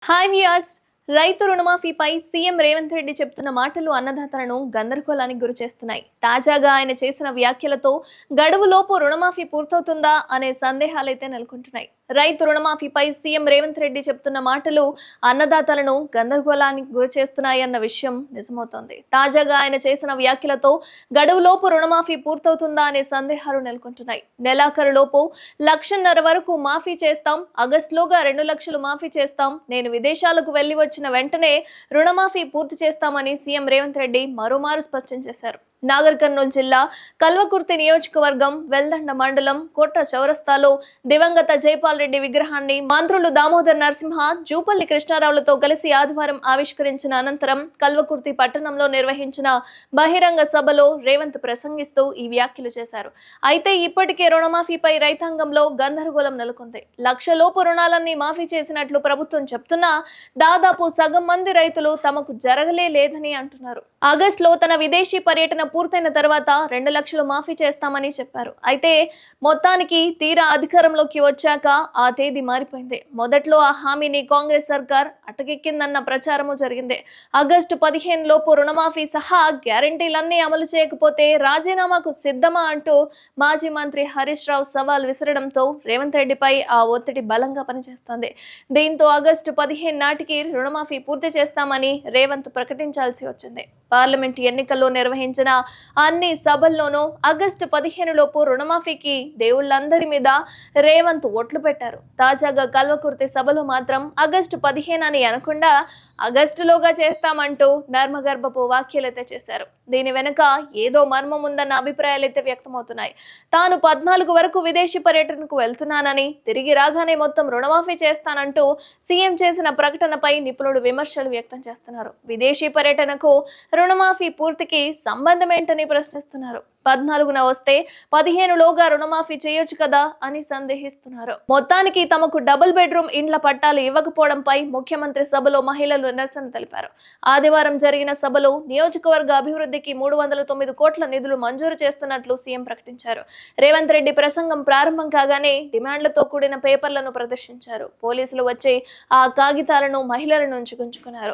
Hi viewers. రైతు రుణమాఫీపై CM Revanth Reddy చెప్తున్న మాటలు అన్నదాతలను గందరగోళానికి గురిచేస్తున్నాయి. తాజాగా ఆయన చేసిన వ్యాఖ్యలతో గడువులోపు రుణమాఫీ పూర్తవుతుందా అనే సందేహాలైతే నెలకొంటున్నాయి. రైతు రుణమాఫీపై సీఎం రేవంత్ రెడ్డి చెప్తున్న మాటలు అన్నదాతలను గందరగోళానికి గురిచేస్తున్నాయన్న విషయం నిజమవుతోంది. తాజాగా ఆయన చేసిన వ్యాఖ్యలతో గడువులోపు రుణమాఫీ పూర్తవుతుందా అనే సందేహాలు నెలకొంటున్నాయి. నెలాఖరులోపు 1,50,000 వరకు మాఫీ చేస్తాం, ఆగస్టులోగా 2 లక్షలు మాఫీ చేస్తాం, నేను విదేశాలకు వెళ్లి వచ్చిన వెంటనే రుణమాఫీ పూర్తి చేస్తామని సీఎం రేవంత్ రెడ్డి మరోమారు స్పష్టం చేశారు. నాగర్ కర్నూలు జిల్లా కల్వకుర్తి నియోజకవర్గం వెల్దండ మండలం కోట్ర చౌరస్తాలో దివంగత జైపాల్ రెడ్డి విగ్రహాన్ని మంత్రులు దామోదర్ నరసింహ, జూపల్లి కృష్ణారావులతో కలిసి ఆదివారం ఆవిష్కరించిన అనంతరం కల్వకుర్తి పట్టణంలో నిర్వహించిన బహిరంగ సభలో రేవంత్ ప్రసంగిస్తూ ఈ వ్యాఖ్యలు చేశారు. అయితే ఇప్పటికే రుణమాఫీపై రైతాంగంలో గందరగోళం నెలకొంది. 1,00,000 లోపు రుణాలన్నీ మాఫీ చేసినట్లు ప్రభుత్వం చెప్తున్నా దాదాపు సగం మంది రైతులు తమకు జరగలేదని అంటున్నారు. ఆగస్టులో తన విదేశీ పర్యటన పూర్తయిన తర్వాత 2 లక్షలు మాఫీ చేస్తామని చెప్పారు. అయితే మొత్తానికి తీరా అధికారంలోకి వచ్చాక ఆ తేదీ మారిపోయింది. మొదట్లో ఆ హామీని కాంగ్రెస్ సర్కార్ అటకెక్కిందన్న ప్రచారము జరిగింది. ఆగస్టు 15 లోపు రుణమాఫీ సహా గ్యారంటీలన్నీ అమలు చేయకపోతే రాజీనామాకు సిద్ధమా అంటూ మాజీ మంత్రి హరీష్ రావు సవాల్ విసరడంతో రేవంత్ రెడ్డిపై ఆ ఒత్తిడి బలంగా పనిచేస్తోంది. దీంతో ఆగస్టు 15 నాటికి రుణమాఫీ పూర్తి చేస్తామని రేవంత్ ప్రకటించాల్సి వచ్చింది. పార్లమెంట్ ఎన్నికల్లో నిర్వహించిన అన్ని సభల్లోనూ ఆగస్టు 15 లోపు రుణమాఫీకి దేవుళ్ళందరి మీద రేవంత్ ఓట్లు పెట్టారు. తాజాగా కల్వకుర్తి సభలో మాత్రం ఆగస్టు 15 అని అనకుండా ఆగస్టులోగా చేస్తామంటూ నర్మగర్భపు వ్యాఖ్యలైతే చేశారు. దీని వెనుక ఏదో మర్మం ఉందన్న అభిప్రాయాలైతే వ్యక్తమవుతున్నాయి. తాను 14 వరకు విదేశీ పర్యటనకు వెళ్తున్నానని, తిరిగి రాగానే మొత్తం రుణమాఫీ చేస్తానంటూ సీఎం చేసిన ప్రకటనపై నిపుణులు విమర్శలు వ్యక్తం చేస్తున్నారు. విదేశీ పర్యటనకు రుణమాఫీ పూర్తికి సంబంధం ఏంటని ప్రశ్నిస్తున్నారు. 14న వస్తే 15లోగా రుణమాఫీ చేయొచ్చు కదా అని సందేహిస్తున్నారు. మొత్తానికి తమకు డబుల్ బెడ్రూమ్ ఇండ్ల పట్టాలు ఇవ్వకపోవడంపై ముఖ్యమంత్రి సభలో మహిళలు నిరసన తెలిపారు. ఆదివారం జరిగిన సభలో నియోజకవర్గ అభివృద్ధికి 309 కోట్ల నిధులు మంజూరు చేస్తున్నట్లు సీఎం ప్రకటించారు. రేవంత్ రెడ్డి ప్రసంగం ప్రారంభం కాగానే డిమాండ్లతో కూడిన పేపర్లను ప్రదర్శించారు. పోలీసులు వచ్చి ఆ కాగితాలను మహిళల నుంచి గుంజుకున్నారు.